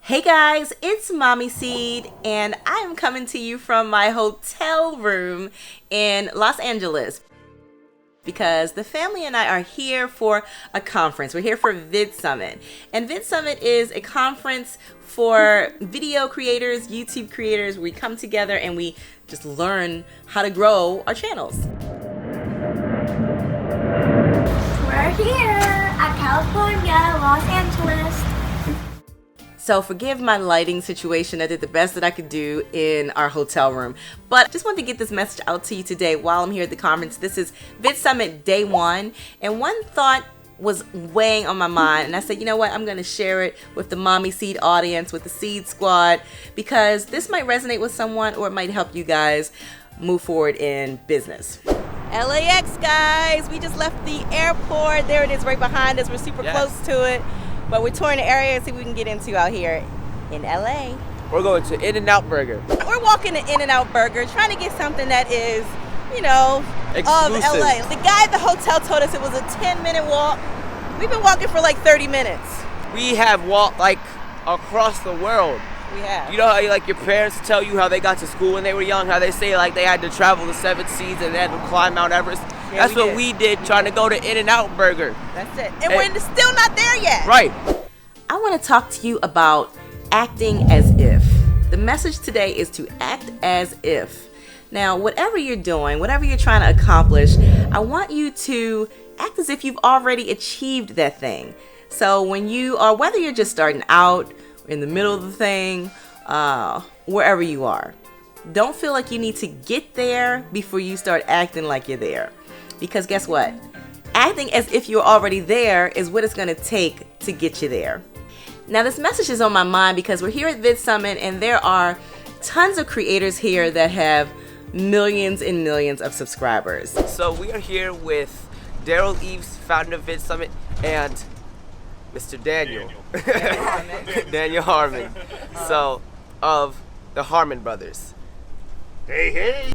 Hey guys, it's Mommy Seed, and I'm coming to you from my hotel room in Los Angeles because the family and I are here for a conference. We're here for Vid Summit, and Vid Summit is a conference for video creators, YouTube creators. We come together and we just learn how to grow our channels. We're here at California, Los Angeles. So forgive my lighting situation. I did the best that I could do in our hotel room. But just wanted to get this message out to you today while I'm here at the conference. This is Vid Summit Day 1. And one thought was weighing on my mind. And I said, you know what? I'm going to share it with the Mommy Seed audience, with the Seed Squad, because this might resonate with someone or it might help you guys move forward in business. LAX, guys. We just left the airport. There it is right behind us. We're super close to it. But we're touring the area and see what we can get into out here in LA. We're going to In-N-Out Burger. We're walking to In-N-Out Burger, trying to get something that is, you know, exclusive. Of LA. The guy at the hotel told us it was a 10-minute walk. We've been walking for like 30 minutes. We have walked like across the world. We have. You know how like your parents tell you how they got to school when they were young, how they say like they had to travel the 7 seas and they had to climb Mount Everest? Yeah, that's what we did trying to go to In-N-Out Burger. That's it. And we're still not there yet. Right. I want to talk to you about acting as if. The message today is to act as if. Now, whatever you're doing, whatever you're trying to accomplish, I want you to act as if you've already achieved that thing. So when you are, whether you're just starting out, or in the middle of the thing, wherever you are, don't feel like you need to get there before you start acting like you're there. Because guess what? Acting as if you're already there is what it's going to take to get you there. Now, this message is on my mind because we're here at Vid Summit and there are tons of creators here that have millions and millions of subscribers. So we are here with Daryl Eves, founder of Vid Summit, and Mr. Daniel Harmon. Daniel Harmon. So, of the Harmon brothers. Hey.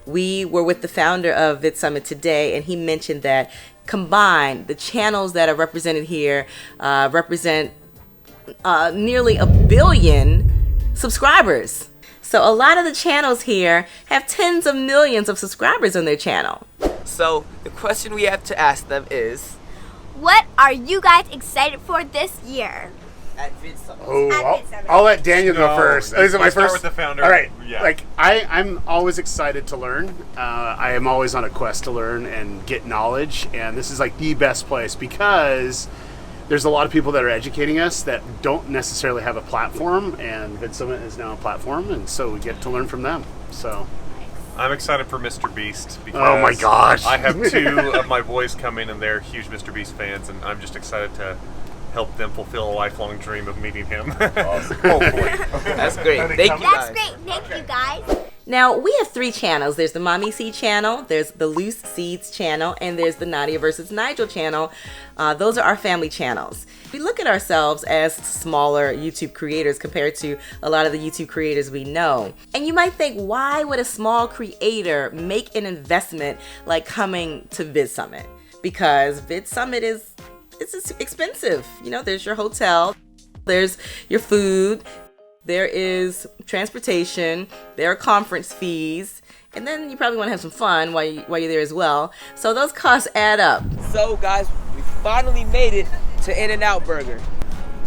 We were with the founder of Vid Summit today, and he mentioned that combined, the channels that are represented here represent nearly 1 billion subscribers. So a lot of the channels here have tens of millions of subscribers on their channel. So the question we have to ask them is, What are you guys excited for this year? at Vid Summit. I'll let Daniel go first. Is it my let's start first? with the founder. All right. Yeah. Like I'm always excited to learn. I am always on a quest to learn and get knowledge, and this is like the best place because there's a lot of people that are educating us that don't necessarily have a platform, and Vid Summit is now a platform, and so we get to learn from them. So. I'm excited for Mr. Beast because Oh my gosh. I have 2 of my boys coming and they're huge Mr. Beast fans, and I'm just excited to help them fulfill a lifelong dream of meeting him. Hopefully. That's great. Thank you That's guys. great. Thank you, guys. Now, we have 3 channels. There's the Mommy Seed channel, there's the Loose Seeds channel, and there's the Nadia versus Nigel channel. Those are our family channels. We look at ourselves as smaller YouTube creators compared to a lot of the YouTube creators we know. And you might think, why would a small creator make an investment like coming to Vid Summit? Because Vid Summit it's expensive. You know, there's your hotel, there's your food, there is transportation, there are conference fees, and then you probably want to have some fun while you're there as well. So those costs add up. So guys, we finally made it to In-N-Out Burger.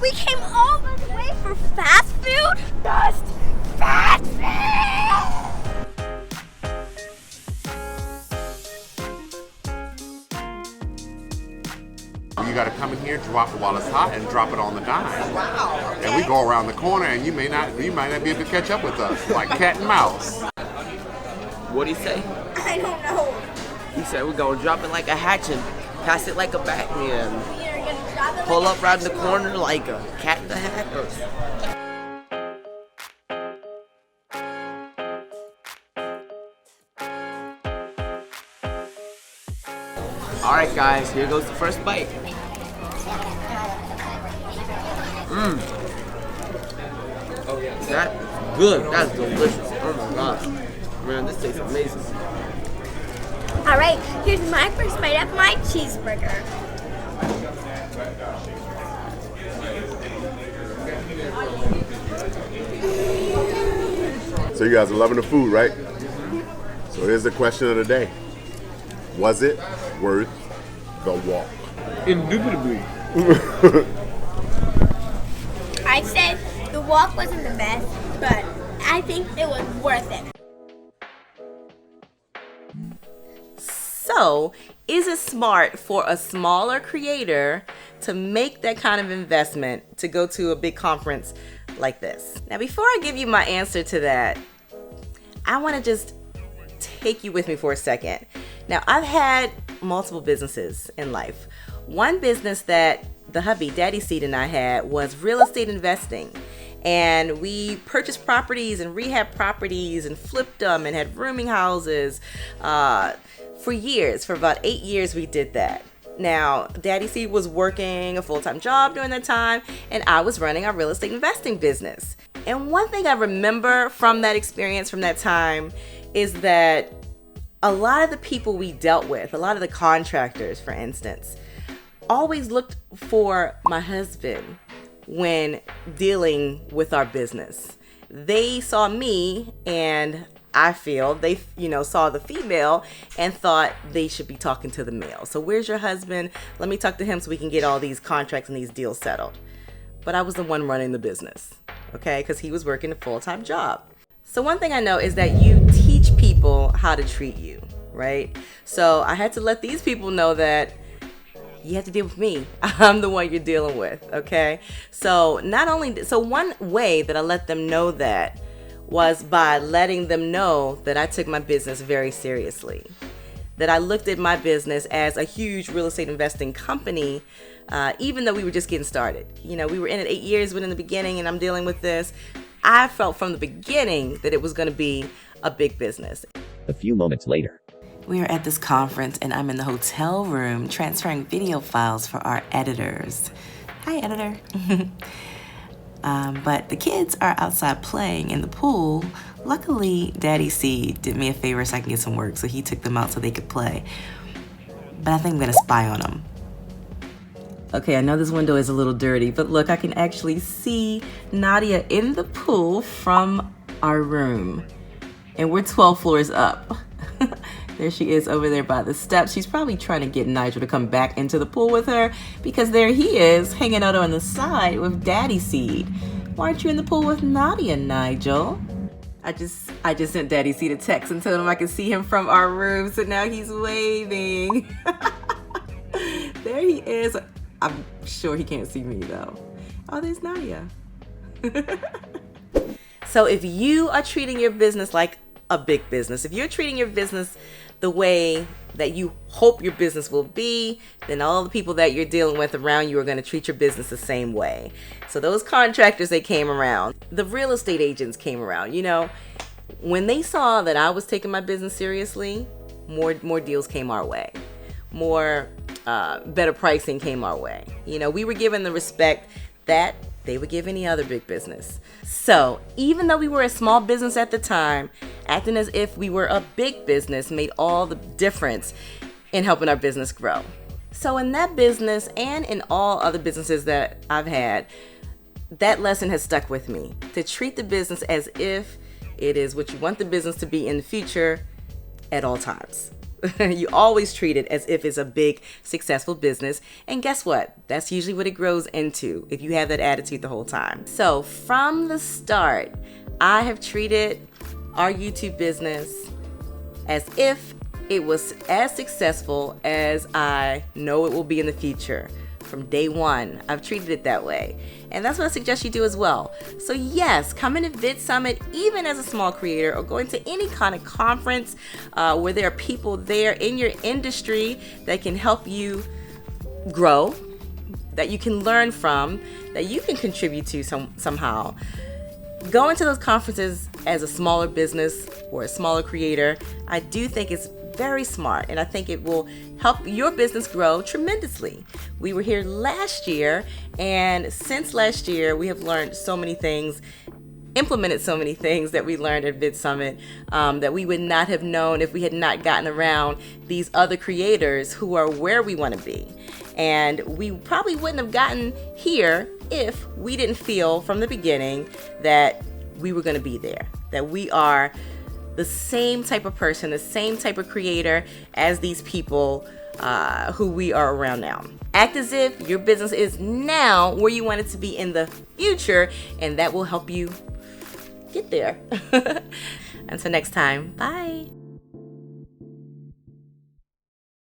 We came all this way for fast food? Just fast food! You got to come in here, drop it while it's hot, and drop it on the dime. Wow! And we go around the corner, and you might not be able to catch up with us, like cat and mouse. What'd he say? I don't know. He said we're gonna drop it like a hatch and pass it like a Batman. You're gonna drop it Pull like up right in the corner like a cat in the hat. Alright guys, here goes the first bite. That's good. That's delicious. Oh my gosh. Man, this tastes amazing. All right, here's my first bite of my cheeseburger. So you guys are loving the food, right? So here's the question of the day. Was it worth the walk? Indubitably. I'd say the walk wasn't the best, but I think it was worth it. So, is it smart for a smaller creator to make that kind of investment to go to a big conference like this? Now, before I give you my answer to that, I want to just take you with me for a second. Now, I've had multiple businesses in life. One business that the hubby, Daddy Seed, and I had was real estate investing. And we purchased properties and rehab properties and flipped them and had rooming houses for years. For about 8 years, we did that. Now, Daddy Seed was working a full-time job during that time, and I was running our real estate investing business. And one thing I remember from that experience, from that time, is that a lot of the people we dealt with, a lot of the contractors, for instance, always looked for my husband when dealing with our business. They saw me, and I feel they, saw the female and thought they should be talking to the male. So where's your husband? Let me talk to him so we can get all these contracts and these deals settled. But I was the one running the business, okay? Because he was working a full-time job. So one thing I know is that you teach people how to treat you, right? So I had to let these people know that you have to deal with me. I'm the one you're dealing with, okay? So one way that I let them know that was by letting them know that I took my business very seriously, that I looked at my business as a huge real estate investing company, even though we were just getting started. We were in it 8 years, but in the beginning, and I'm dealing with this. I felt from the beginning that it was going to be a big business. A few moments later. We are at this conference, and I'm in the hotel room transferring video files for our editors. Hi, editor. But the kids are outside playing in the pool. Luckily, Daddy C did me a favor so I can get some work, so he took them out so they could play. But I think I'm gonna spy on them. Okay, I know this window is a little dirty, but look, I can actually see Nadia in the pool from our room. And we're 12 floors up. There she is over there by the steps. She's probably trying to get Nigel to come back into the pool with her, because there he is hanging out on the side with Daddy Seed. Why aren't you in the pool with Nadia, Nigel? I just sent Daddy Seed a text and told him I could see him from our room, so now he's waving. There he is. I'm sure he can't see me though. Oh, there's Nadia. So if you are treating your business like a big business, if you're treating your business the way that you hope your business will be, then all the people that you're dealing with around you are going to treat your business the same way. So those contractors, they came around. The real estate agents came around. When they saw that I was taking my business seriously, more deals came our way. More better pricing came our way. We were given the respect that they would give any other big business. So even though we were a small business at the time, acting as if we were a big business made all the difference in helping our business grow. So in that business and in all other businesses that I've had, that lesson has stuck with me, to treat the business as if it is what you want the business to be in the future at all times. You always treat it as if it's a big, successful business. And guess what? That's usually what it grows into if you have that attitude the whole time. So from the start, I have treated our YouTube business as if it was as successful as I know it will be in the future. From day one, I've treated it that way. And that's what I suggest you do as well. So yes, coming to Vid Summit, even as a small creator, or going to any kind of conference where there are people there in your industry that can help you grow, that you can learn from, that you can contribute to somehow. Going to those conferences as a smaller business or a smaller creator, I do think it's very smart, and I think it will help your business grow tremendously. We were here last year, and since last year, we have learned so many things, implemented so many things that we learned at Vid Summit that we would not have known if we had not gotten around these other creators who are where we want to be. And we probably wouldn't have gotten here if we didn't feel from the beginning that we were going to be there, that we are the same type of person, the same type of creator as these people who we are around now. Act as if your business is now where you want it to be in the future, and that will help you get there. Until next time, bye.